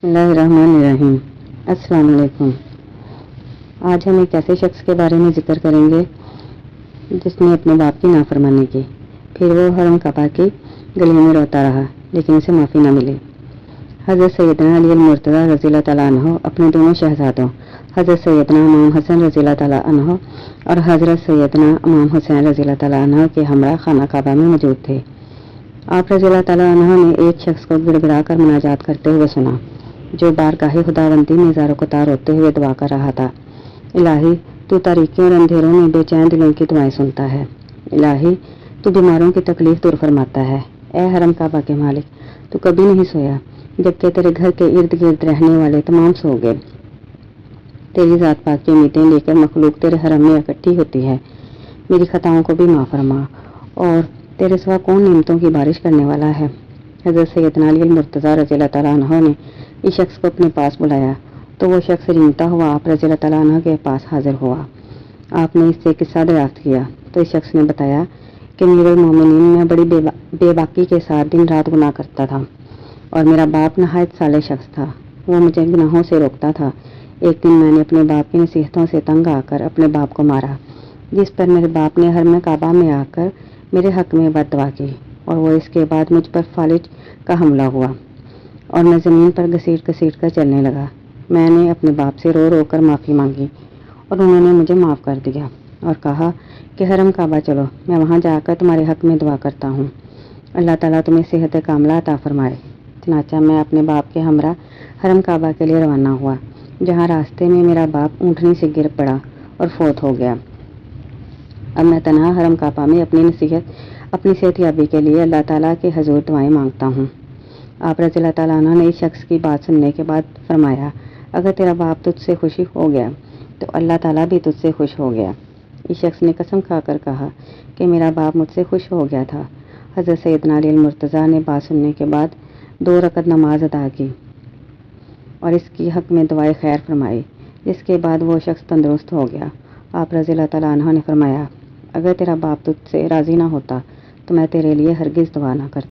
बिस्मिल्लाहिर्रहमानिर्रहीम। अस्सलाम वालेकुम। आज हम एक ऐसे शख्स के बारे में जिक्र करेंगे जिसने अपने बाप की नाफरमानी की। फिर वो हरम काबा की गली में रोता रहा लेकिन उसे माफ़ी न मिली। हज़रत सैयदना अली मुर्तज़ा रज़ियल्लाहु तआला अन्हु अपने दोनों शहज़ादों हज़रत सैयदना इमाम हसन रज़ियल्लाहु तआला अन्हु और हज़रत सैयदना इमाम हुसैन रज़ियल्लाहु तआला अन्हु के हमरा खाना काबा में मौजूद थे। आप रज़ियल्लाहु तआला अन्हु ने एक शख्स को गिड़गिड़ा कर मुनाजात करते हुए सुना जो बारगाहे खुदावंदी में ज़ारो-क़तार रोते हुए दुआ कर रहा था। इलाही, तू तारीकियों और अंधेरों में बेचैन दिलों की दुआएं सुनता है। इलाही, तू बीमारों की तकलीफ दूर फरमाता है। ए हरम काबा के मालिक, तू कभी नहीं सोया जबकि तेरे घर के इर्द गिर्द रहने वाले तमाम सो गए। तेरी ज़ात पाक की उम्मीदें लेकर मखलूक तेरे हरम में इकट्ठी होती है। मेरी खताओं को भी माफ़ फरमा और तेरे सिवा कौन नेमतों की बारिश करने वाला है। हज़रत सैयदना अली मुर्तज़ा रज़ियल्लाहु तआला अन्हु ने इस शख्स को अपने पास बुलाया तो वो शख्स रेंगता हुआ आप रज़ियल्लाहु तआला अन्हु के पास हाजिर हुआ। आपने इससे किस्सा दरियाफ्त किया तो इस शख्स ने बताया कि अमीरुल मोमिनीन मैं बड़ी बेबाकी के साथ दिन रात गुनाह करता था और मेरा बाप नहायत साले शख्स था। वो मुझे गुनाहों से रोकता था। एक दिन मैंने अपने बाप की नसीहतों से तंग आकर अपने बाप को मारा, जिस पर मेरे बाप ने हरम काबा में आकर मेरे हक में बद्दुआ की और वो इसके बाद मुझ पर फालिज का हमला हुआ और मैं ज़मीन पर घसीट कर चलने लगा। मैंने अपने बाप से रो रो कर माफ़ी मांगी और उन्होंने मुझे माफ़ कर दिया और कहा कि हरम काबा चलो, मैं वहाँ जाकर तुम्हारे हक में दुआ करता हूँ। अल्लाह ताला तुम्हें सेहत कामला अता फरमाए। चनाचा मैं अपने बाप के हमरा हरम काबा के लिए रवाना हुआ, जहाँ रास्ते में मेरा बाप ऊँटनी से गिर पड़ा और फौत हो गया। अब मैं तन्हा हरम काबा में अपनी सेहतयाबी के लिए अल्लाह ताला के हजूर दुआएं मांगता हूँ। आप रज़ियल्लाहु तआला अन्हु ने इस शख्स की बात सुनने के बाद फरमाया, अगर तेरा बाप तुझसे खुशी हो गया तो अल्लाह ताला भी तुझसे खुश हो गया। इस शख्स ने कसम खाकर कहा कि मेरा बाप मुझसे खुश हो गया था। हज़रत सैयदना अली मुर्तज़ा ने बात सुनने के बाद 2 रकअत नमाज अदा की और इसकी हक में दुआए खैर फरमाई, जिसके बाद वो शख्स तंदुरुस्त हो गया। आप रज़ियल्लाहु तआला अन्हु ने फरमाया, अगर तेरा बाप तुझसे राज़ी ना होता तो मैं तेरे लिए हरगिज़ दुआ ना करता।